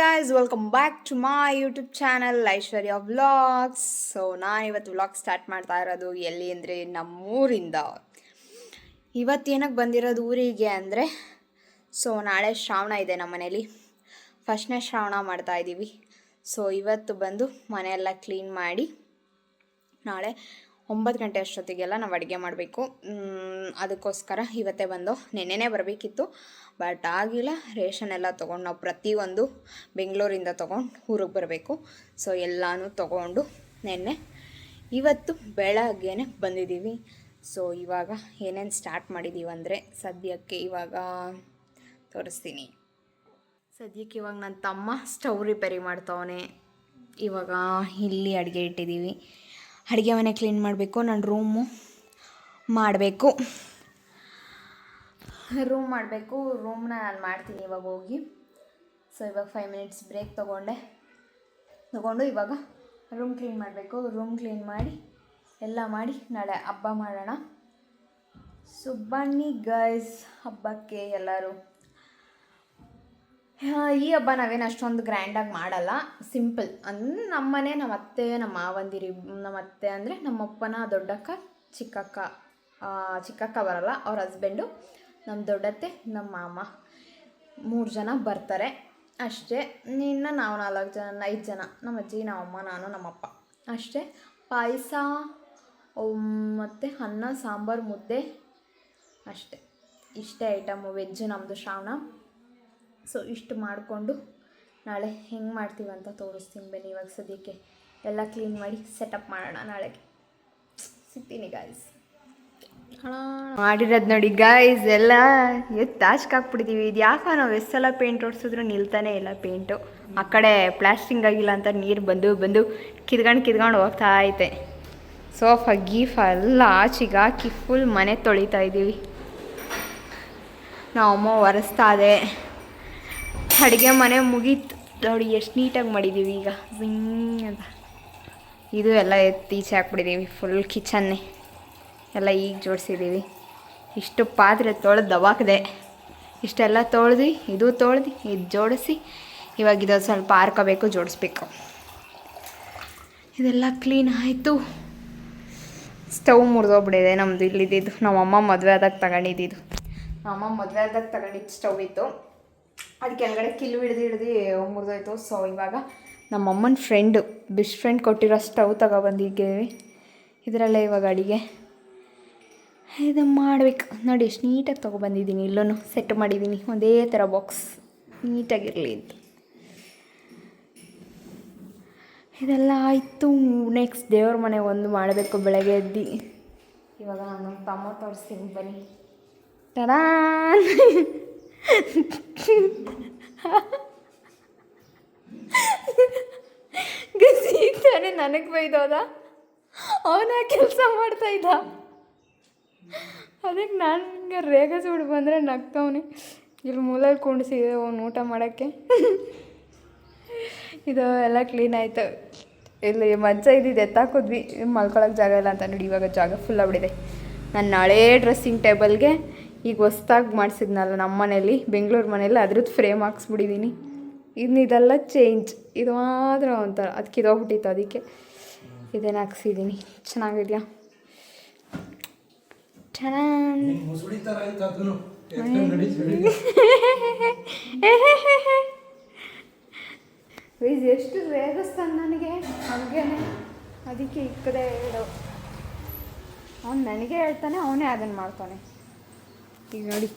guys, welcome back to my YouTube channel Aishwarya vlogs. So ನಾನು ಇವತ್ತು vlog start ಮಾಡ್ತಾ ಇರೋದು ಎಲ್ಲಿ ಅಂದರೆ ನಮ್ಮೂರಿಂದ. ಇವತ್ತೇನಕ್ಕೆ ಬಂದಿರೋದು ಊರಿಗೆ ಅಂದರೆ, ಸೊ ನಾಳೆ ಶ್ರಾವಣ ಇದೆ ನಮ್ಮ ಮನೇಲಿ, ಫಸ್ಟ್ನೇ ಶ್ರಾವಣ ಮಾಡ್ತಾಯಿದ್ದೀವಿ. ಸೊ ಇವತ್ತು ಬಂದು ಮನೆಯೆಲ್ಲ ಕ್ಲೀನ್ ಮಾಡಿ ನಾಳೆ 9 ಗಂಟೆ ಅಷ್ಟೊತ್ತಿಗೆಲ್ಲ ನಾವು ಅಡುಗೆ ಮಾಡಬೇಕು. ಅದಕ್ಕೋಸ್ಕರ ಇವತ್ತೇ ಬಂದು, ನೆನ್ನೆನೇ ಬರಬೇಕಿತ್ತು ಬಟ್ ಆಗಿಲ್ಲ. ರೇಷನ್ ಎಲ್ಲ ತೊಗೊಂಡು ನಾವು ಪ್ರತಿಯೊಂದು ಬೆಂಗಳೂರಿಂದ ತೊಗೊಂಡು ಊರಿಗೆ ಬರಬೇಕು. ಸೊ ಎಲ್ಲನೂ ತೊಗೊಂಡು ಇವತ್ತು ಬೆಳಗ್ಗೆನೇ ಬಂದಿದ್ದೀವಿ. ಸೊ ಇವಾಗ ಏನೇನು ಸ್ಟಾರ್ಟ್ ಮಾಡಿದ್ದೀವಿ ಅಂದರೆ, ಸದ್ಯಕ್ಕೆ ಇವಾಗ ತೋರಿಸ್ತೀನಿ. ಸದ್ಯಕ್ಕೆ ಇವಾಗ ನನ್ನ ತಮ್ಮ ಸ್ಟವ್ ರಿಪೇರಿ ಮಾಡ್ತಾವನೆ. ಇವಾಗ ಇಲ್ಲಿ ಅಡುಗೆ ಇಟ್ಟಿದ್ದೀವಿ. ಅಡುಗೆ ಮನೆ ಕ್ಲೀನ್ ಮಾಡಬೇಕು. ನಾನು ರೂಮು ಮಾಡಬೇಕು. ರೂಮ್ನ ನಾನು ಮಾಡ್ತೀನಿ ಇವಾಗ ಹೋಗಿ. ಸೊ ಇವಾಗ 5 ಮಿನಿಟ್ಸ್ ಬ್ರೇಕ್ ತೊಗೊಂಡು ಇವಾಗ ರೂಮ್ ಕ್ಲೀನ್ ಮಾಡಬೇಕು. ರೂಮ್ ಕ್ಲೀನ್ ಮಾಡಿ ಎಲ್ಲ ಮಾಡಿ ನಾಳೆ ಹಬ್ಬ ಮಾಡೋಣ. ಸೊ ಬನ್ನಿ ಗೈಸ್, ಹಬ್ಬಕ್ಕೆ ಎಲ್ಲರೂ. ಈ ಹಬ್ಬ ನಾವೇನು ಅಷ್ಟೊಂದು ಗ್ರ್ಯಾಂಡಾಗಿ ಮಾಡಲ್ಲ, ಸಿಂಪಲ್. ಅಂದರೆ ನಮ್ಮನೆ, ನಮ್ಮ ಅತ್ತೆ, ನಮ್ಮ ಮಾವಂದಿರಿ. ನಮ್ಮ ಅತ್ತೆ ಅಂದರೆ ನಮ್ಮಪ್ಪನ ದೊಡ್ಡಕ್ಕ, ಚಿಕ್ಕಕ್ಕ ಬರಲ್ಲ, ಅವ್ರ ಹಸ್ಬೆಂಡು, ನಮ್ಮ ದೊಡ್ಡತ್ತೆ, ನಮ್ಮ ಮಾಮ, 3 ಜನ ಬರ್ತಾರೆ ಅಷ್ಟೇ. ಇನ್ನು ನಾವು 5 ಜನ, ನಮ್ಮ ಅಜ್ಜಿ, ನಮ್ಮಮ್ಮ, ನಾನು, ನಮ್ಮಪ್ಪ ಅಷ್ಟೇ. ಪಾಯಸ ಮತ್ತು ಅನ್ನ, ಸಾಂಬಾರು, ಮುದ್ದೆ ಅಷ್ಟೇ. ಇಷ್ಟೇ ಐಟಮು. ವೆಜ್ಜು ನಮ್ಮದು ಶ್ರಾವಣ. ಸೊ ಇಷ್ಟು ಮಾಡಿಕೊಂಡು ನಾಳೆ ಹೆಂಗೆ ಮಾಡ್ತೀವಂತ ತೋರಿಸ್ತೀನಿ ಬನ್ನಿ. ಇವಾಗ ಸದ್ಯಕ್ಕೆ ಎಲ್ಲ ಕ್ಲೀನ್ ಮಾಡಿ ಸೆಟಪ್ ಮಾಡೋಣ. ನಾಳೆಗೆ ಸಿಗ್ತೀನಿ ಗಾಯ್ಸ್. ಮಾಡಿರೋದು ನೋಡಿ ಗಾಯ್ಸ್, ಎಲ್ಲ ತಾಚ್ಕಾಕ್ಬಿಟ್ಟಿದ್ದೀವಿ. ಇದು ಯಾಕೆ ನಾವು ಎಷ್ಟೆಲ್ಲ ಪೇಂಟ್ ಹೊಡ್ಸಿದ್ರು ನಿಲ್ತಾನೆ ಇಲ್ಲ ಪೇಂಟು. ಆ ಕಡೆ ಪ್ಲಾಸ್ಟಿಂಗ್ ಆಗಿಲ್ಲ ಅಂತ ನೀರು ಬಂದು ಕಿದ್ಕೊಂಡು ಹೋಗ್ತಾ ಐತೆ. ಸೋಫಾ ಎಲ್ಲ ಆಚೆಗೆ ಹಾಕಿ ಫುಲ್ ಮನೆ ತೊಳಿತಾ ಇದ್ದೀವಿ. ನಮ್ಮಮ್ಮ ಒರೆಸ್ತಾ ಇದೆ. ಅಡುಗೆ ಮನೆ ಮುಗೀತು ನೋಡಿ, ಎಷ್ಟು ನೀಟಾಗಿ ಮಾಡಿದ್ದೀವಿ. ಈಗ ಅಂತ ಇದು ಎಲ್ಲ ಈಚೆ ಹಾಕ್ಬಿಟ್ಟಿದ್ದೀವಿ. ಫುಲ್ ಕಿಚನ್ನೇ ಎಲ್ಲ ಈಗ ಜೋಡಿಸಿದ್ದೀವಿ. ಇಷ್ಟು ಪಾತ್ರೆ ತೊಳೆದು ದವಾಕಿದೆ. ಇಷ್ಟೆಲ್ಲ ತೊಳೆದು ಇದು ಜೋಡಿಸಿ ಇವಾಗ ಇದೊಂದು ಸ್ವಲ್ಪ ಆರ್ಕೋಬೇಕು, ಜೋಡಿಸ್ಬೇಕು. ಇದೆಲ್ಲ ಕ್ಲೀನ್ ಆಯಿತು. ಸ್ಟವ್ ಮುರಿದೋಗ್ಬಿಟ್ಟಿದೆ ನಮ್ಮದು ಇಲ್ಲಿದ್ದು. ನಮ್ಮಮ್ಮ ಮದುವೆ ಆದಾಗ ತಗೊಂಡಿದ್ದು. ಸ್ಟವ್ ಇತ್ತು, ಅದು ಕೆಳಗಡೆ ಕಿಲ್ಲು ಹಿಡ್ದು ಮುರಿದೋಯ್ತು. ಸೊ ಇವಾಗ ನಮ್ಮಮ್ಮನ ಬೆಸ್ಟ್ ಫ್ರೆಂಡ್ ಕೊಟ್ಟಿರೋ ಸ್ಟವ್ ತಗೊಬಂದಿದ್ದೀವಿ. ಇದರಲ್ಲೇ ಇವಾಗ ಅಡುಗೆ ಇದು ಮಾಡಬೇಕು ನೋಡಿ. ಎಷ್ಟು ನೀಟಾಗಿ ತೊಗೊಬಂದಿದ್ದೀನಿ. ಇಲ್ಲೂ ಸೆಟ್ ಮಾಡಿದ್ದೀನಿ, ಒಂದೇ ಥರ ಬಾಕ್ಸ್ ನೀಟಾಗಿರಲಿ ಅಂತ. ಇದೆಲ್ಲ ಆಯಿತು. ನೆಕ್ಸ್ಟ್ ದೇವ್ರ ಮನೆ ಒಂದು ಮಾಡಬೇಕು ಬೆಳಗ್ಗೆ ಎದ್ದು. ಇವಾಗ ನಾನು ತಮ್ಮ ತೋರಿಸ್ತೀನಿ ಬನ್ನಿ. ಟಡಾನ್ ಈಗ ತಾನೇ ನನಗೆ ಬೈದೋದ, ಅವನ ಕೆಲಸ ಮಾಡ್ತಾಯಿದ್ದ. ಅದಕ್ಕೆ ನಾನು ಹಿಂಗೆ ರೇಗ ಸುಡು ಬಂದರೆ ನಗ್ತವನೆ. ಇಲ್ಲಿ ಮೂಲಲ್ಲಿ ಕುಣಿಸಿದೆ ಅವನು ಊಟ ಮಾಡೋಕ್ಕೆ. ಇದು ಎಲ್ಲ ಕ್ಲೀನ್ ಆಯಿತು. ಇಲ್ಲಿ ಮಂಚ ಇದ್ದಿದ್ದು ಎತ್ತಾಕಿದ್ವಿ, ಮಲ್ಕೊಳಕ್ಕೆ ಜಾಗ ಇಲ್ಲ ಅಂತ ನೋಡಿ. ಇವಾಗ ಜಾಗ ಫುಲ್ ಆಗ್ಬಿಟ್ಟಿದೆ. ನಾನು ನಾಳೆ ಡ್ರೆಸ್ಸಿಂಗ್ ಟೇಬಲ್ಗೆ ಈಗ ಹೊಸ್ದಾಗಿ ಮಾಡಿಸಿದ್ನಲ್ಲ ನಮ್ಮ ಮನೇಲಿ, ಬೆಂಗಳೂರು ಮನೇಲಿ, ಅದ್ರದ್ದು ಫ್ರೇಮ್ ಹಾಕ್ಸ್ಬಿಟ್ಟಿದ್ದೀನಿ. ಇದೆಲ್ಲ ಚೇಂಜ್. ಇದು ಮಾತ್ರ ಒಂಥರ ಅದಕ್ಕೆ ಇದೋಗ್ಬಿಟ್ಟಿತ್ತು, ಅದಕ್ಕೆ ಇದೇನು ಹಾಕ್ಸಿದ್ದೀನಿ. ಚೆನ್ನಾಗಿದೆಯಾ? ಎಷ್ಟು ರೇಗಿಸ್ತಾನೆ ನನಗೆ, ಹಾಗೇನೆ. ಅದಕ್ಕೆ ಇಕ್ಕದೆ ಹೇಳೋ. ಅವ್ನು ನನಗೆ ಹೇಳ್ತಾನೆ, ಅವನೇ ಅದನ್ನು ಮಾಡ್ತಾನೆ. ಈಗ ನೋಡಿ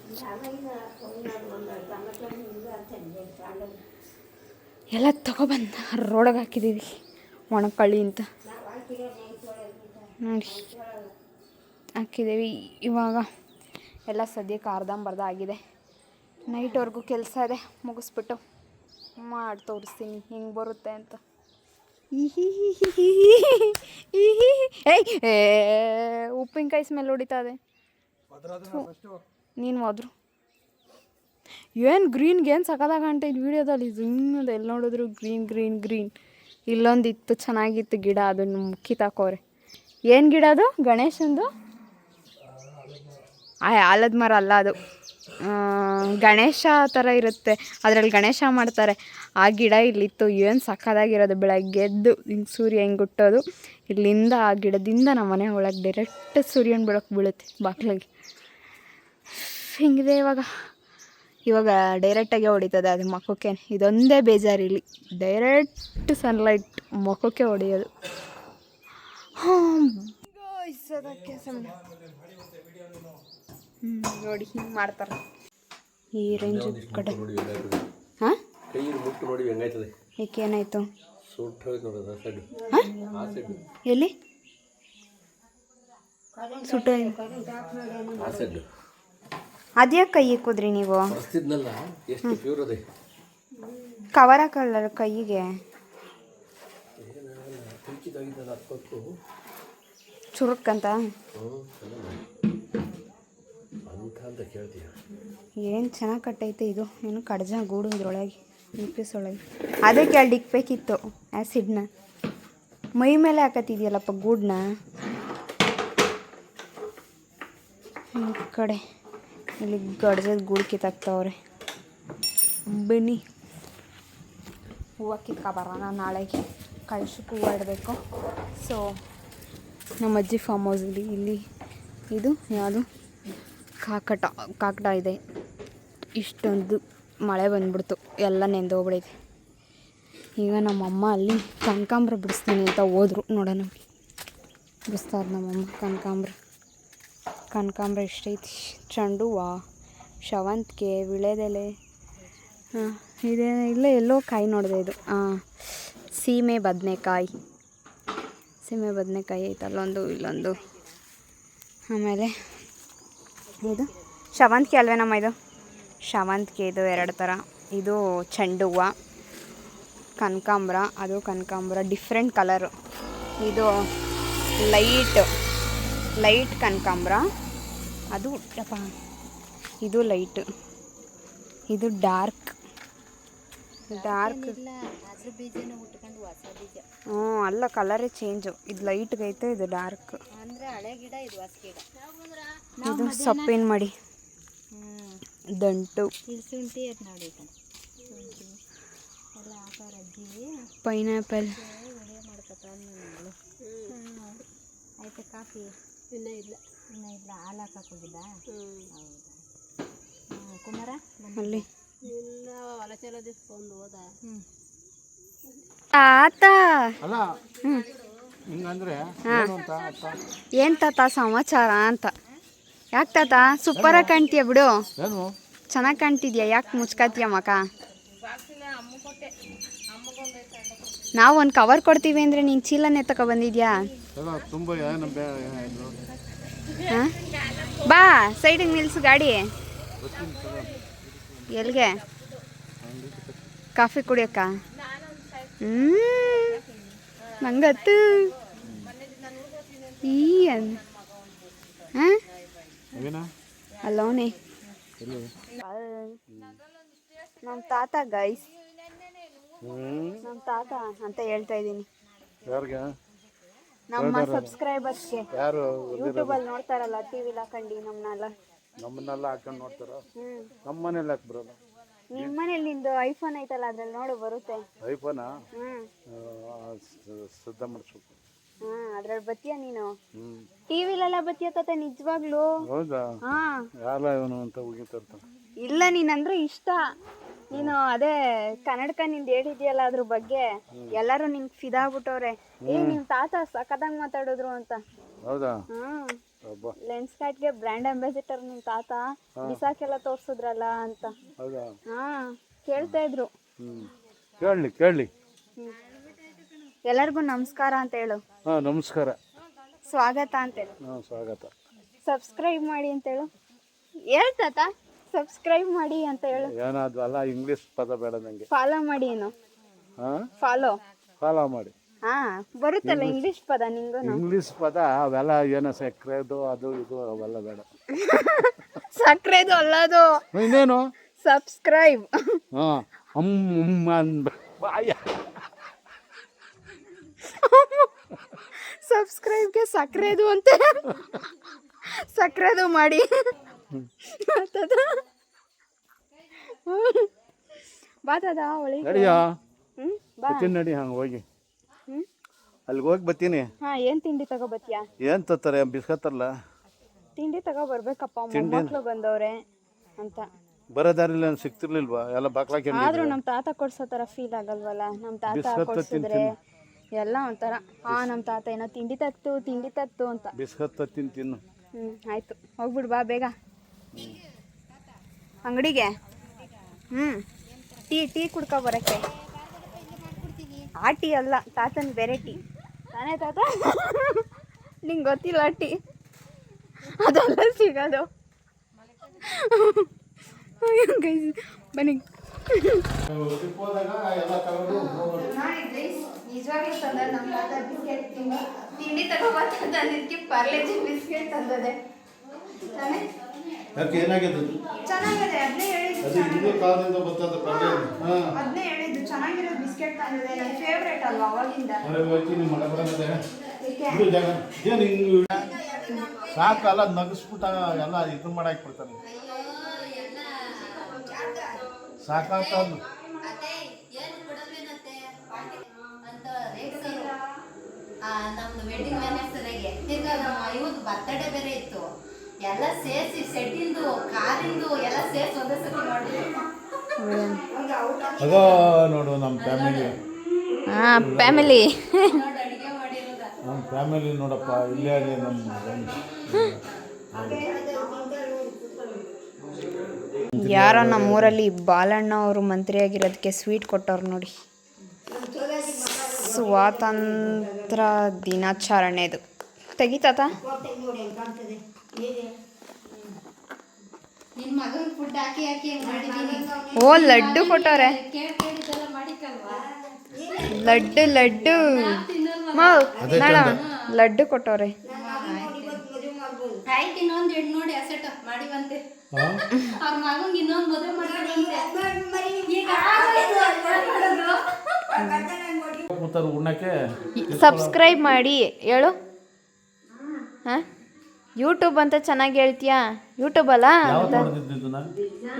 ಎಲ್ಲ ತೊಗೊಬಂದು ರೋಡಗೆ ಹಾಕಿದ್ದೀವಿ, ಒಣಕಳ್ಳಿ ಅಂತ ನೋಡಿ ಹಾಕಿದ್ದೀವಿ. ಇವಾಗ ಎಲ್ಲ ಸದ್ಯಕ್ಕೆ ಅರ್ಧಂಬರ್ಧ ಆಗಿದೆ. ನೈಟ್ವರೆಗೂ ಕೆಲಸ ಇದೆ, ಮುಗಿಸ್ಬಿಟ್ಟು ಮಾಡಿ ತೋರಿಸ್ತೀನಿ ಹೆಂಗೆ ಬರುತ್ತೆ ಅಂತ. ಉಪ್ಪಿನಕಾಯಿ ಸ್ಮೆಲ್ ಹೊಡಿತಾ ಇದೆ. ನೀನು ಹೋದ್ರು ಏನು ಗ್ರೀನ್ಗೆ ಏನು ಸಕದಾಗ ಇದು ವೀಡಿಯೋದಲ್ಲಿ ಇನ್ನೊಂದು ಎಲ್ಲಿ ನೋಡಿದ್ರು ಗ್ರೀನ್. ಇಲ್ಲೊಂದಿತ್ತು ಚೆನ್ನಾಗಿತ್ತು ಗಿಡ, ಅದನ್ನು ಕಿತ್ತಾಕೋರೆ. ಏನು ಗಿಡ ಅದು? ಗಣೇಶಂದು ಆಲದ ಮರ ಅಲ್ಲ ಅದು, ಗಣೇಶ ಥರ ಇರುತ್ತೆ, ಅದರಲ್ಲಿ ಗಣೇಶ ಮಾಡ್ತಾರೆ. ಆ ಗಿಡ ಇಲ್ಲಿತ್ತು, ಏನು ಸಕ್ಕದಾಗಿರೋದು. ಬೆಳಗ್ಗೆ ಎದ್ದು ಹಿಂಗೆ ಸೂರ್ಯ ಹಿಂಗೆ ಹುಟ್ಟೋದು, ಇಲ್ಲಿಂದ ಆ ಗಿಡದಿಂದ ನಮ್ಮ ಮನೆ ಒಳಗೆ ಡೈರೆಕ್ಟ್ ಸೂರ್ಯನ ಬೆಳಕು ಬೀಳುತ್ತೆ ಬಾಗಿಲಿಗೆ. ಹಿಂಗಿದೆ ಇವಾಗ ಡೈರೆಕ್ಟಾಗೆ ಹೊಡಿತದೆ ಅದು ಮುಖಕ್ಕೆ. ಇದೊಂದೇ ಬೇಜಾರು ಇಲ್ಲಿ, ಡೈರೆಕ್ಟ್ ಸನ್ಲೈಟ್ ಮುಖಕ್ಕೆ ಹೊಡೆಯೋದು. ನೋಡಿ ಹಿಂಗೆ ಮಾಡ್ತಾರೆ ಈ ರೇಂಜ್ ಕಡೆ. ಹಾಂ ಏಕೆ ಏನಾಯಿತು? ಎಲ್ಲಿ ಸುಟ್ಟು? ಅದ್ಯಾಕೆ ಕೈ ಇಕ್ಕಿದ್ರಿ ನೀವು? ಕವರ್ ಹಾಕಲ್ಲ ಕೈಗೆ, ಚುರುಕ್ಕಂತ. ಏನು ಚೆನ್ನಾಗಿ ಕಟ್ಟೈತೆ ಇದು. ಏನು ಕಡ್ಜ ಗೂಡು ಇದ್ರೊಳಗೆ, ಪೀಸ್ ಒಳಗೆ. ಅದೇ ಕೇಳಿ ಇಕ್ಬೇಕಿತ್ತು ಆ್ಯಸಿಡ್ನ. ಮೈ ಮೇಲೆ ಹಾಕತ್ತಿದ್ಯಲ್ಲಪ್ಪ ಗೂಡನ್ನ. ಈ ಕಡೆ ಇಲ್ಲಿ ಗಡ್ಜದ ಗೂಡು ಕಿತ್ತಾಕ್ತವ್ರೆ. ಬನ್ನಿ ಹೂವು ಕಿತ್ಕೊಬರೋಣ ನಾಳೆಗೆ. ಕಳ್ಸಕ್ಕೆ ಹೂವು ಇಡಬೇಕು. ಸೊ ನಮ್ಮ ಅಜ್ಜಿ ಫಾರ್ಮ್ ಹೌಸಲ್ಲಿ ಇಲ್ಲಿ ಇದು ಯಾವುದು ಕಾಕಟ ಇದೆ. ಇಷ್ಟೊಂದು ಮಳೆ ಬಂದ್ಬಿಡ್ತು, ಎಲ್ಲ ನೆಂದೋಗ್ಬಿಡೈತೆ. ಈಗ ನಮ್ಮಮ್ಮ ಅಲ್ಲಿ ಕನಕಾಂಬ್ರ ಬಿಡಿಸ್ತೀನಿ ಅಂತ ಹೋದ್ರು. ನೋಡೋಣ, ಬಿಡಿಸ್ತಾರೆ ನಮ್ಮಮ್ಮ ಕನಕಾಂಬ್ರ ಎಷ್ಟೈತಿ. ಚೆಂಡು ಹೂವು, ಸೇವಂತಿಗೆ, ವೀಳ್ಯದೆಲೆ, ಇದೇ ಇಲ್ಲೇ ಎಲ್ಲೋ ಕಾಯಿ ನೋಡಿದೆ ಇದು. ಸೀಮೆ ಬದನೆಕಾಯಿ ಐತೆ ಅಲ್ಲೊಂದು, ಇಲ್ಲೊಂದು. ಆಮೇಲೆ ಇದು ಸೇವಂತಿಗೆ ಅಲ್ವೇನಮ್ಮ? ಇದು ಸೇವಂತಿಗೆ, ಇದು 2 ಥರ. ಇದು ಚೆಂಡು ಹೂವು, ಕನಕಾಂಬ್ರ, ಅದು ಕನಕಾಂಬ್ರ ಡಿಫ್ರೆಂಟ್ ಕಲರು. ಇದು ಲೈಟ್ ಕನಕಾಂಬ್ರ, ಅದು ಇದು ಲೈಟ್, ಇದು ಡಾರ್ಕ್. ಅಲ್ಲ, ಕಲರೇ ಚೇಂಜು. ಇದು ಲೈಟ್ಗೈತೆ, ಇದು ಡಾರ್ಕ್. ಇದು ಸೊಪ್ಪಿನ ಮಡಿ, ದಂಟು, ಪೈನಾಪಲ್. ಕಾಫಿ ಇನ್ನೂ ಇಲ್ಲ, ಹಾಲು ಹಾಕಕ್ಕೆ ಹೋಗಿದ್ದ ಕುಮಾರ ಅಲ್ಲಿ. ತಾತ ಏನ್ ತಾತ ಸಮಾಚಾರ ಅಂತ? ಯಾಕೆ ತಾತ ಸೂಪರಾಗಿ ಕಾಣ್ತೀಯ ಬಿಡು, ಚೆನ್ನಾಗಿ ಕಾಣ್ತಿದ್ಯಾ. ಯಾಕೆ ಮುಚ್ಕಾತೀಯ ಮಕ್ಕ? ನಾವು ಒಂದು ಕವರ್ ಕೊಡ್ತೀವಿ ಅಂದರೆ ನೀನು ಚೀಲನೇ ತಗೊ ಬಂದಿದ್ಯಾ? ಬಾ ಸೈಡಿಗೆ ನಿಲ್ಸು ಗಾಡಿ. ಎಲ್ಲಿಗೆ? ಕಾಫಿ ಕುಡಿಯೋಕ್ಕ? ನಂಗತ್ತು ಈ ಅಲ್ಲೋನೆ ನಮ್ಮ ತಾತ ಗೈಸ್, ನಮ್ಮ ತಾತ ಅಂತ ಹೇಳ್ತಾ ಇದ್ದೀನಿ. ನಮ್ಮ ಸಬ್ಸ್ಕ್ರೈಬರ್ಸ್ಗೆ, ಯೂಟ್ಯೂಬಲ್ಲಿ ನೋಡ್ತಾರಲ್ಲ, ಟಿವಿಲಿ ಹಾಕೊಂಡು ನಮ್ಮನ್ನೆಲ್ಲ ಹಾಕೊಂಡು ನೋಡ್ತಾರ. ನಮ್ಮ ಮನೇಲಿ ಹಾಕಿ ಬರೋಲ್ಲ. ನಿಮ್ಮ ಮನೇಲಿ ನಿಂದು ಐಫೋನ್ ಐತಲ್ಲ, ಅದ್ರಲ್ಲಿ ನೋಡು ಬರುತ್ತೆ. ಐಫೋನ್ ಸಿದ್ಧ ಮಾಡಿಸ್ಬೇಕು. ಅದ್ರಲ್ಲಿ ಬತ್ತೀಯ ನೀನು? ಟಿವಿಲೆಲ್ಲ ಬತ್ತೀಯ ತಾತ ನಿಜವಾಗ್ಲು? ಹೌದಾ? ಇಲ್ಲ, ನೀನಂದ್ರೆ ಇಷ್ಟ. ನೀನು ಅದೇ ಕನ್ನಡಕ ನಿಂದು ಹೇಳಿದ್ಯಲ್ಲ, ಅದ್ರ ಬಗ್ಗೆ ಎಲ್ಲರೂ ನಿನ್ಗೆ ಫಿದಾ ಆಗ್ಬಿಟ್ಟವ್ರೆ. ನಿಮ್ ತಾತ ಸಖತ್ತಾಗಿ ಮಾತಾಡಿದ್ರು ಅಂತ. ಹೌದಾ? ಲೆನ್ಸ್ ಕಾರ್ಟ್ಗೆ ಬ್ರ್ಯಾಂಡ್ ಅಂಬಾಸಿಡರ್ ನಿಮ್ ತಾತ. ಬಿಸಾಕೆಲ್ಲ ತೋರ್ಸುದ್ರಲ್ಲ ಅಂತ. ಕೇಳ್ತಾ ಇದ್ರು. ಕೇಳಿ ಎಲ್ಲರಿಗೂ ನಮಸ್ಕಾರ ಅಂತ ಹೇಳು. ನಮಸ್ಕಾರ. ಸ್ವಾಗತ ಅಂತ ಹೇಳು. ಸ್ವಾಗತ. ಸಬ್ಸ್ಕ್ರೈಬ್ ಮಾಡಿ ಅಂತ ಹೇಳು. ಹೇಳ್ತಾತ ಸಬ್ಸ್ಕ್ರೈಬ್ ಮಾಡಿ ಅಂತ ಹೇಳು. ಏನಾದ್ರು ಅಲ್ಲ, ಇಂಗ್ಲಿಷ್ ಪದ ಬೇಡ ನಂಗೆ. ಫಾಲೋ ಮಾಡಿ. ಏನು ಫಾಲೋ ಮಾಡಿ? ಬರುತ್ತಲ್ಲ ಇಂಗ್ಲಿಷ್ ಪದ ನಿಂಗೂ. ಇಂಗ್ಲಿಷ್ ಪದ ಅವೆಲ್ಲ ಏನೋ ಸಕ್ರೆದು ಅದು ಇದು ಅವೆಲ್ಲ ಬೇಡ. ಸಕ್ರೆದು ಅಲ್ಲದು, ಇನ್ನೇನು ಸಬ್ಸ್ಕ್ರೈಬ್. ಸಬ್ಸ್ಕ್ರೈಬ್ಗೆ ಸಕ್ರೆದು ಅಂತ, ಸಕ್ರೆದು ಮಾಡಿ. ಬಾ ದಾದ ಒಳಗೆ. ನಡಿಯಾ ಬಾ ನಡಿ ಹಂಗೆ ಹೋಗಿ ಅಲ್ಲಿಗೆ ಹೋಗಿ ಬರ್ತೀನಿ. ಏನು ತಿಂಡಿ ತಗೋಬತ್ತೀಯಾ? ಏನು ತರ್ತಾರೆ? ಬಿಸ್ಕತ್ ತರಲ್ಲ? ತಿಂಡಿ ತಗೋ ಬರ್ಬೇಕಪ್ಪ, ಮೊಮ್ಮಕ್ಳು ಬಂದವ್ರೆ ಅಂತ. ಬರೋ ದಾರಿಲಿ ಸಿಗ್ತಿರ್ಲಿಲ್ವಾ? ಎಲ್ಲ ಬಾಕ್ಲಾಕಿ. ಆದ್ರೂ ನಮ್ಮ ತಾತ ಕೊಡ್ಸೋ ಥರ ಫೀಲ್ ಆಗಲ್ವಲ್ಲ? ನಮ್ಮ ತಾತ ಕೊಡ್ಸಿದ್ರೆ ಎಲ್ಲ ಒಂಥರ ನಮ್ಮ ತಾತ ಏನೋ ತಿಂಡಿ ತತ್ತು ಅಂತ. ಬಿಸ್ಕತ್ ತಿನ್ನು. ಆಯ್ತು, ಹೋಗ್ಬಿಡು ಬಾ ಬೇಗ ಅಂಗಡಿಗೆ. ಟೀ ಕುಡ್ಕೊ ಬರಕ್ಕೆ. ಆ ಟೀ ಅಲ್ಲ, ತಾತನ ಬೇರೆ ಟೀ ತಾನೇ ತಾತ. ನಿಂಗೆ ಗೊತ್ತಿಲ್ಲ ಟೀ ಅದೆಲ್ಲ ಸಿಗೋದು. ಬನ್ನಿ. ನಿಜವಾಗ್ಲೂ ತಂದ ನಮ್ಮ ತಾತ ಬಿಸ್ಕೆಟ್ ತಿಂಡಿ ತಗೋಬಂದಿದ್ದಕ್ಕೆ ಪಾರ್ಲೆಜಿ ಬಿಸ್ಕೆಟ್ ತಂದದೆ ತಾನೇ. ಏನಾಗಿದೆ? ಚೆನ್ನಾಗಿದೆ, ಅದನ್ನೇ ಹೇಳಿದ್ದು. ಅದನ್ನೇ ಹೇಳಿದ್ದು ಚೆನ್ನಾಗಿರೋ ಬಿಸ್ಕೆಟ್ ತಂದಿದೆ, ನನ್ನ ಫೇವ್ರೇಟ್ ಅಲ್ವಾ ಅವಾಗಿಂದ. ಸಾಕಲ್ಲ ನಗಿಸ್ಬಿಟ್ಟ ಎಲ್ಲ ಇದು ಮಾಡಾಕ್ ಬಿಡ್ತಾನೆ. ಸಾಕಾಗ್ತ ನಮ್ದು ವೆಡ್ಡಿಂಗ್ ಆನಿವರ್ಸರಿಗೆ ಇವತ್ತು ಬರ್ತಡೇ ಬೇರೆ ಇತ್ತು. ಎಲ್ಲ ಸೇರಿಸಿ ಸೆಟ್ಟಿಂದು ಕಾರಿಂದು ಎಲ್ಲ ಸೇರಿಸಿ ಒಂದೇ ಸತಿ ಮಾಡಿದ್ರು. ಅದೋ ನೋಡು ನಮ್ಮ ಫ್ಯಾಮಿಲಿ. ಫ್ಯಾಮಿಲಿ ಅಡಿಗೆ ಮಾಡಿರೋದ ನಮ್ಮ ಫ್ಯಾಮಿಲಿ ನೋಡಪ್ಪ, ಇಲ್ಲೇ ಅದೇ ನಮ್ಮ ಯಾರೋ ನಮ್ಮೂರಲ್ಲಿ ಬಾಲಣ್ಣ ಅವರು ಮಂತ್ರಿ ಆಗಿರೋದಕ್ಕೆ ಸ್ವೀಟ್ ಕೊಟ್ಟವ್ರು ನೋಡಿ. ಸ್ವಾತಂತ್ರ್ಯ ದಿನಾಚರಣೆದು ತೆಗಿತಾತ. ನಿನ್ ಮಗನ್ ಫುಡ್ ಹಾಕಿ ಹಾಕಿ ಮಾಡಿದೀನಿ. ಓ ಲಡ್ಡು ಕೊಟ್ಟವ್ರೆ. ಕೇಳಿದೆಲ್ಲ ಮಾಡಿಕಲ್ವಾ? ಲಡ್ಡು ಲಡ್ಡು ಕೊಟ್ಟವ್ರೆ. ಆಯ್ತು, ಇನ್ನೊಂದು ಹೆಣ್ಣು ನೋಡಿ ಅಸೆಟ್ ಮಾಡಿವಂತೆ. ಅವ್ರ ಮಗಂಗೆ ಇನ್ನೊಂದು ಮದುವೆ ಉಣ್ಣಕ್ಕೆ ಸಬ್ಸ್ಕ್ರೈಬ್ ಮಾಡಿ ಹೇಳು. ಯೂಟ್ಯೂಬ್ ಅಂತ ಚೆನ್ನಾಗಿ ಹೇಳ್ತೀಯಾ? ಯೂಟ್ಯೂಬ್ ಅಲ್ಲ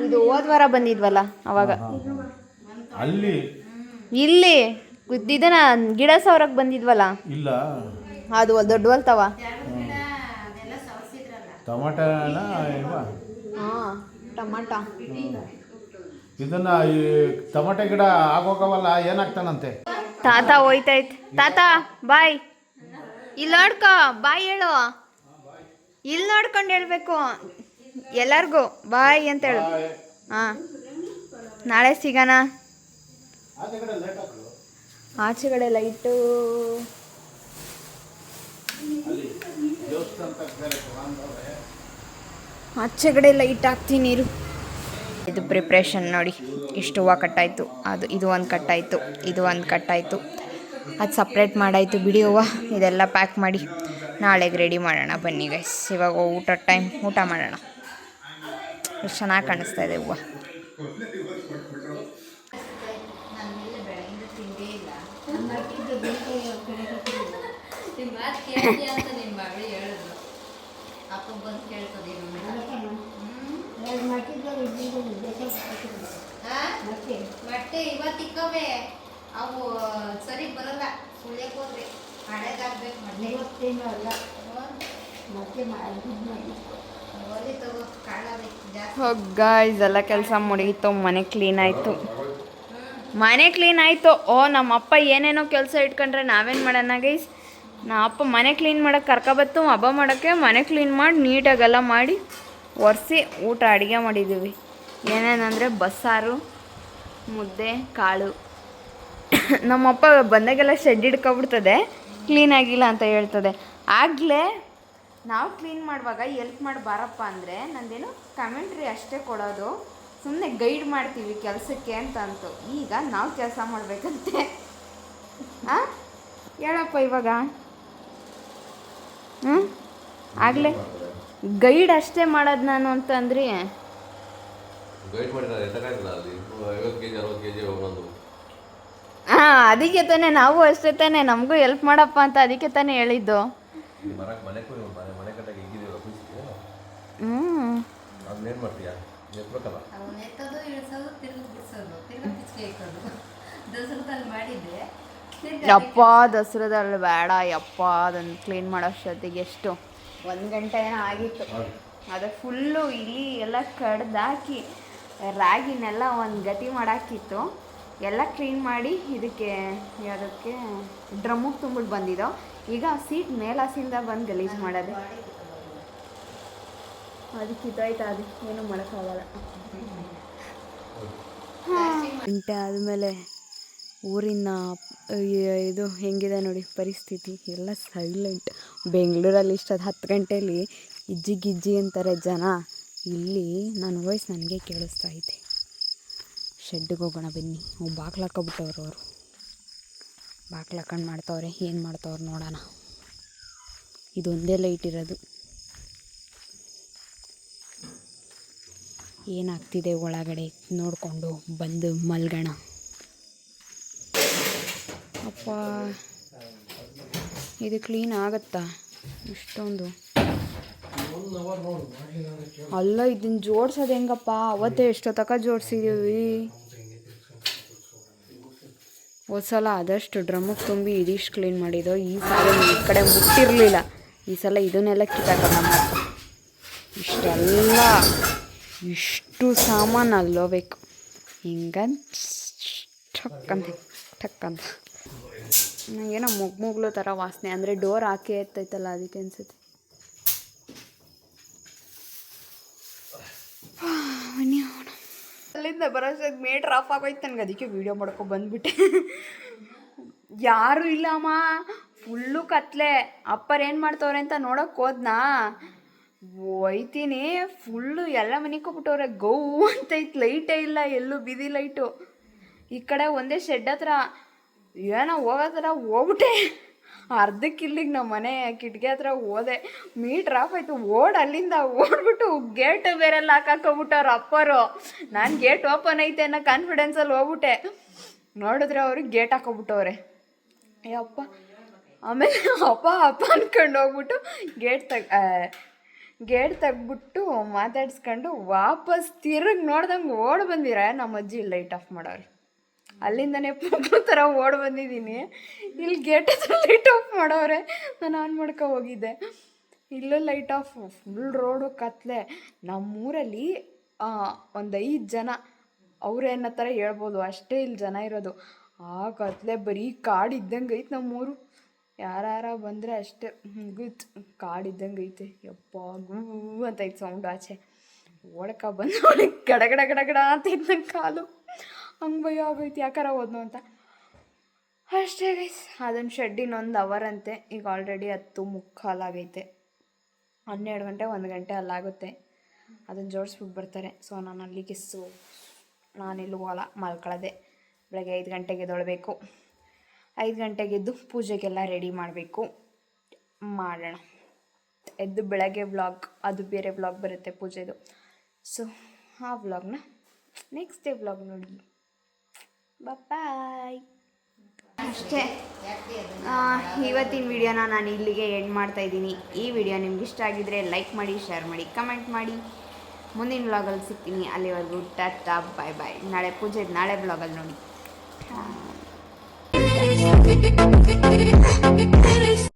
ಇದು ಹೋದ್ವಾರ ಬಂದಿದ್ವಲ್ಲ ಅವಾಗ. ಅಲ್ಲಿ ಇಲ್ಲಿ ಇದನ್ನ ಗಿಡ ಸಾವಿರಕ್ಕೆ ಬಂದಿದ್ವಲ್ಲ. ಇಲ್ಲ ಅದು ದೊಡ್ಡವಲ್ತವ. ಟಮಾಟನ ಟಮಾಟ. ಇದನ್ನ ಈ ಟಮಾಟೆ ಗಿಡ ಆಗೋಕವಲ್ಲ, ಏನಾಗ್ತಾನಂತೆ? ತಾತ ಹೋಯ್ತೈತ್. ತಾತ ಬಾಯ್. ಇಲ್ಲಿ ನೋಡ್ಕೊ, ಬಾಯ್ ಹೇಳು. ಇಲ್ಲಿ ನೋಡ್ಕೊಂಡು ಹೇಳ್ಬೇಕು ಎಲ್ಲರಿಗೂ ಬಾಯ್ ಅಂತ ಹೇಳು. ನಾಳೆ ಸಿಗೋಣ. ಆಚೆಗಡೆ ಲೈಟು. ಆಚೆಗಡೆ ಲೈಟ್ ಹಾಕ್ತೀನಿ ಇರು. ಇದು ಪ್ರಿಪ್ರೇಷನ್ ನೋಡಿ. ಇಷ್ಟು ಹೂವು ಕಟ್ಟಾಯಿತು, ಇದು ಒಂದು ಕಟ್ಟಾಯಿತು, ಇದು ಒಂದು ಕಟ್ಟಾಯಿತು, ಅದು ಸಪ್ರೇಟ್ ಮಾಡಾಯಿತು. ಬಿಡಿ ಹೂವು ಇದೆಲ್ಲ ಪ್ಯಾಕ್ ಮಾಡಿ ನಾಳೆಗೆ ರೆಡಿ ಮಾಡೋಣ. ಬನ್ನಿ ಗೈಸ್, ಇವಾಗ ಊಟ ಟೈಮ್, ಊಟ ಮಾಡೋಣ. ಎಷ್ಟು ಚೆನ್ನಾಗಿ ಕಾಣಿಸ್ತಾ ಇದೆ ಹೂವು. ಮತ್ತೆ ಇವತ್ತಿಕ್ಕವೇ ಅವು ಸರಿ ಬರಲ್ಲ, ಸುಳ್ಯಕ್ಕೆ ಹೋದ್ರೆ ಹಳೆದಾಗ್ಬೇಕು. ಗಾಯ್ಸ್ ಎಲ್ಲ ಕೆಲಸ ಮುಗೀತು, ಮನೆ ಕ್ಲೀನ್ ಆಯಿತು. ಓ ನಮ್ಮಪ್ಪ ಏನೇನೋ ಕೆಲಸ ಇಟ್ಕೊಂಡ್ರೆ ನಾವೇನು ಮಾಡೋಣ ಗೈಸ್? ನಮ್ಮಪ್ಪ ಮನೆ ಕ್ಲೀನ್ ಮಾಡೋಕ್ಕೆ ಕರ್ಕೊಬತ್ತು, ಹಬ್ಬ ಮಾಡೋಕ್ಕೆ ಮನೆ ಕ್ಲೀನ್ ಮಾಡಿ ನೀಟಾಗೆಲ್ಲ ಮಾಡಿ ಒರೆಸಿ ಊಟ ಅಡುಗೆ ಮಾಡಿದ್ದೀವಿ. ಏನೇನಂದರೆ ಬಸ್ಸಾರು, ಮುದ್ದೆ, ಕಾಳು. ನಮ್ಮಪ್ಪ ಬಂದಾಗೆಲ್ಲ ಶೆಡ್ ಹಿಡ್ಕೊಬಿಡ್ತದೆ, ಕ್ಲೀನಾಗಿಲ್ಲ ಅಂತ ಹೇಳ್ತದೆ. ಆಗಲೇ ನಾವು ಕ್ಲೀನ್ ಮಾಡುವಾಗ ಎಲ್ಪ್ ಮಾಡಿ ಬಾರಪ್ಪ ಅಂದರೆ ನಂದೇನು ಕಮೆಂಟ್ರಿ ಅಷ್ಟೇ ಕೊಡೋದು, ಸುಮ್ಮನೆ ಗೈಡ್ ಮಾಡ್ತೀವಿ ಕೆಲಸಕ್ಕೆ ಅಂತಂತು. ಈಗ ನಾವು ಕೆಲಸ ಮಾಡಬೇಕಂತೆ. ಹೇಳಪ್ಪ ಇವಾಗ. ಆಗಲೇ ಗೈಡ್ ಅಷ್ಟೇ ಮಾಡೋದು ನಾನು ಅಂತಂದ್ರಿ. ಅದಕ್ಕೆ ತಾನೇ ನಾವು ಅಷ್ಟೇ ತಾನೇ, ನಮಗೂ ಹೆಲ್ಪ್ ಮಾಡಪ್ಪ ಅಂತ ಅದಕ್ಕೆ ತಾನೇ ಹೇಳಿದ್ದು. ದಸರದಲ್ಲಿ ಮಾಡಿದ್ದೆ ಯಪ್ಪ ದಸರಾದಲ್ಲಿ ಬೇಡ ಯಪ್ಪ ಅದನ್ನು ಕ್ಲೀನ್ ಮಾಡೋಷ್ಟೊತ್ತಿಗೆ ಎಷ್ಟು 1 ಗಂಟೆ ಏನೋ ಆಗಿತ್ತು. ಅದು ಫುಲ್ಲು ಇಲಿ ಎಲ್ಲ ಕಡ್ದಾಕಿ ರಾಗಿನೆಲ್ಲ ಒಂದು ಗತಿ ಮಾಡಾಕಿತ್ತು. ಎಲ್ಲ ಕ್ಲೀನ್ ಮಾಡಿ ಇದಕ್ಕೆ ಯಾವುದಕ್ಕೆ ಡ್ರಮ್ಮಿಗೆ ತುಂಬಿಟ್ಟು ಬಂದಿದ್ದೋ. ಈಗ ಸೀಟ್ ಮೇಲಾಸಿಂದ ಬಂದು ಗಲೀಜು ಮಾಡೋದು. ಅದಕ್ಕೆ ಇದಾಯ್ತು, ಅದಕ್ಕೆ ಏನು ಮಾಡೋಕ್ಕಾಗಲ್ಲ. ಗಂಟೆ ಆದಮೇಲೆ ಊರಿನ ಇದು ಹೆಂಗಿದೆ ನೋಡಿ ಪರಿಸ್ಥಿತಿ, ಎಲ್ಲ ಸೈಲೆಂಟ್. ಬೆಂಗಳೂರಲ್ಲಿ ಇಷ್ಟದು 10 ಗಂಟೆಯಲ್ಲಿ ಇಜ್ಜಿ ಗಿಜ್ಜಿ ಅಂತಾರೆ ಜನ. ಇಲ್ಲಿ ನನ್ನ ವಾಯ್ಸ್ ನನಗೆ ಕೇಳಿಸ್ತಾ ಐತೆ. ಶೆಡ್ಡಿಗೆ ಹೋಗೋಣ ಬನ್ನಿ. ಬಾಗ್ಲು ಹಾಕೋಬಿಟ್ಟವ್ರು ಅವರು. ಬಾಗ್ಲು ಹಾಕೊಂಡು ಮಾಡ್ತವ್ರೆ, ಏನು ಮಾಡ್ತವ್ರು ನೋಡೋಣ. ಇದೊಂದೇ ಲೈಟ್ ಇರೋದು. ಏನಾಗ್ತಿದೆ ಒಳಗಡೆ ನೋಡಿಕೊಂಡು ಬಂದು ಮಲ್ಗೋಣ. ಅಪ್ಪ ಇದು ಕ್ಲೀನ್ ಆಗುತ್ತಾ ಇಷ್ಟೊಂದು? ಅಲ್ಲ ಇದನ್ನು ಜೋಡ್ಸೋದು ಹೆಂಗಪ್ಪ? ಅವತ್ತೇ ಎಷ್ಟೊತ್ತಕ ಜೋಡಿಸಿದ್ದೀವಿ. ಹೋದ್ಸಲ ಆದಷ್ಟು ಡ್ರಮ್ಮಿಗೆ ತುಂಬಿ ಇದಿಷ್ಟು ಕ್ಲೀನ್ ಮಾಡಿದ್ದೋ. ಈ ಸಲ ಈ ಕಡೆ ಮುಟ್ಟಿರಲಿಲ್ಲ. ಈ ಸಲ ಇದನ್ನೆಲ್ಲ ಕಿತ್ತಾಕೋಣ ಮಾತ್ರ. ಇಷ್ಟೆಲ್ಲ ಇಷ್ಟು ಸಾಮಾನು ಅಲ್ಲೋಬೇಕು ಹಿಂಗಂತ ಟಕ್ಕಂತ ಏನೋ ಮುಗ್ಲು ಥರ ವಾಸನೆ. ಅಂದರೆ ಡೋರ್ ಹಾಕಿ ಎತ್ತೈತಲ್ಲ ಅದಕ್ಕೆ ಅನ್ಸುತ್ತೆ. ಅಲ್ಲಿಂದ ಬರೋಷ್ಟಾಗ ಮೀಟ್ರ್ ಆಫ್ ಆಗೋಯ್ತು ನನಗೆ. ಅದಕ್ಕೆ ವೀಡಿಯೋ ಮಾಡ್ಕೊಂಡು ಬಂದ್ಬಿಟ್ಟೆ. ಯಾರೂ ಇಲ್ಲಮ್ಮ, ಫುಲ್ಲು ಕತ್ಲೆ. ಅಪ್ಪರು ಏನು ಮಾಡ್ತವ್ರೆ ಅಂತ ನೋಡೋಕೆ ಹೋದ್ನಾ, ಒಯ್ತೀನಿ ಫುಲ್ಲು ಎಲ್ಲ ಮನಿಕೋಗ್ಬಿಟ್ಟವ್ರೆ. ಗೌ ಅಂತೈತೆ, ಲೈಟೇ ಇಲ್ಲ ಎಲ್ಲೂ, ಬೀದಿ ಲೈಟು. ಈ ಕಡೆ ಒಂದೇ ಶೆಡ್ ಹತ್ರ ಏನೋ ಹೋಗೋ ಥರ ಹೋಗ್ಬಿಟ್ಟೆ. ಅರ್ಧಕ್ಕೆ ಇಲ್ಲಿಗೆ ನಮ್ಮ ಮನೆ ಕಿಟಕಿ ಹತ್ರ ಹೋದೆ. ಮೀಟ್ರ್ ಆಫ್ ಆಯಿತು. ಅಲ್ಲಿಂದ ಓಡ್ಬಿಟ್ಟು ಗೇಟ್ ಬೇರೆ ಲಾಕ್ ಹಾಕೋಬಿಟ್ಟವ್ರು ಅಪ್ಪರು. ನಾನು ಗೇಟ್ ಓಪನ್ ಐತೆ ಅನ್ನೋ ಕಾನ್ಫಿಡೆನ್ಸಲ್ಲಿ ಹೋಗ್ಬಿಟ್ಟೆ. ನೋಡಿದ್ರೆ ಅವ್ರಿಗೆ ಗೇಟ್ ಹಾಕೋಬಿಟ್ಟವ್ರೆ. ಅಯ್ಯಪ್ಪ. ಆಮೇಲೆ ಅಪ್ಪ ಅಂದ್ಕೊಂಡು ಹೋಗ್ಬಿಟ್ಟು ಗೇಟ್ ತೆಗ್ಬಿಟ್ಟು ಮಾತಾಡ್ಸ್ಕೊಂಡು ವಾಪಸ್ ತಿರುಗಿ ನೋಡ್ದಂಗೆ ಓಡಿ ಬಂದಿರ ನಮ್ಮ ಅಜ್ಜಿ ಲೈಟ್ ಆಫ್ ಮಾಡೋರು. ಅಲ್ಲಿಂದನೇ ಪುಗ್ಲು ಥರ ಓಡಿ ಬಂದಿದ್ದೀನಿ. ಇಲ್ಲಿ ಗೇಟ್ ಹತ್ರ ಲೈಟ್ ಆಫ್ ಮಾಡೋರೆ. ನಾನು ಆನ್ ಮಾಡ್ಕೊ ಹೋಗಿದ್ದೆ. ಇಲ್ಲೂ ಲೈಟ್ ಆಫ್, ಫುಲ್ ರೋಡು ಕತ್ಲೆ. ನಮ್ಮೂರಲ್ಲಿ 5 ಜನ ಅವರೇ ಅನ್ನೋ ಥರ ಹೇಳ್ಬೋದು, ಅಷ್ಟೇ ಇಲ್ಲಿ ಜನ ಇರೋದು. ಆ ಕತ್ಲೆ ಬರೀ ಕಾಡು ಇದ್ದಂಗೆ ಐತೆ ನಮ್ಮೂರು. ಯಾರ ಬಂದರೆ ಅಷ್ಟೇ ಮುಗಿತು, ಕಾಡು ಇದ್ದಂಗೆ ಐತೆ. ಯಪ್ಪ ಗೂ ಅಂತ ಐತೆ ಸೌಂಡು. ಆಚೆ ಓಡಕ ಬಂದು ಗಡಗಡ ಗಡಗಡ ಅಂತ ಇದ್ದಂಗೆ ಕಾಲು. ಹಂಗೆ ಭಯ ಆಗೋಯ್ತು, ಯಾಕಾರ ಹೋದ್ನು ಅಂತ. ಅಷ್ಟೇ ಗೈಸ್. ಅದನ್ನು ಶೆಡ್ಡಿನ 1 ಅವರಂತೆ. ಈಗ ಆಲ್ರೆಡಿ 10:45 ಆಗೈತೆ. 12 ಗಂಟೆ 1 ಗಂಟೆ ಅಲ್ಲಾಗುತ್ತೆ. ಅದನ್ನು ಜೋಡಿಸ್ಬಿಟ್ಟು ಬರ್ತಾರೆ. ಸೊ ನಾನು ಅಲ್ಲಿಗೆ ನಾನೆಲ್ಲೂ ಹೋಗಲ್ಲ, ಮಲ್ಕೊಳ್ಳೋದೆ. ಬೆಳಗ್ಗೆ 5 ಗಂಟೆಗೆ ಎದ್ದೇಳಬೇಕು. 5 ಗಂಟೆಗೆದ್ದು ಪೂಜೆಗೆಲ್ಲ ರೆಡಿ ಮಾಡಬೇಕು. ಮಾಡೋಣ. ಎದ್ದು ಬೆಳಗ್ಗೆ ವ್ಲಾಗ್, ಅದು ಬೇರೆ ವ್ಲಾಗ್ ಬರುತ್ತೆ ಪೂಜೆದು. ಸೊ ಆ ವ್ಲಾಗ್ನ ನೆಕ್ಸ್ಟ್ ಡೇ ವ್ಲಾಗ್ ನೋಡಿ. ಬಾಯ್. ಅಷ್ಟೇ, ಇವತ್ತಿನ ವಿಡಿಯೋನ ನಾನು ಇಲ್ಲಿಗೆ ಎಂಡ್ ಮಾಡ್ತಾಯಿದ್ದೀನಿ. ಈ ವಿಡಿಯೋ ನಿಮ್ಗೆ ಇಷ್ಟ ಆಗಿದ್ರೆ ಲೈಕ್ ಮಾಡಿ, ಶೇರ್ ಮಾಡಿ, ಕಮೆಂಟ್ ಮಾಡಿ. ಮುಂದಿನ ವ್ಲಾಗಲ್ಲಿ ಸಿಗ್ತೀನಿ. ಅಲ್ಲಿವರೆಗೂ ಟಾಟಾ ಬಾಯ್ ಬಾಯ್. ನಾಳೆ ಪೂಜೆ, ನಾಳೆ ವ್ಲಾಗಲ್ಲಿ ನೋಡಿ.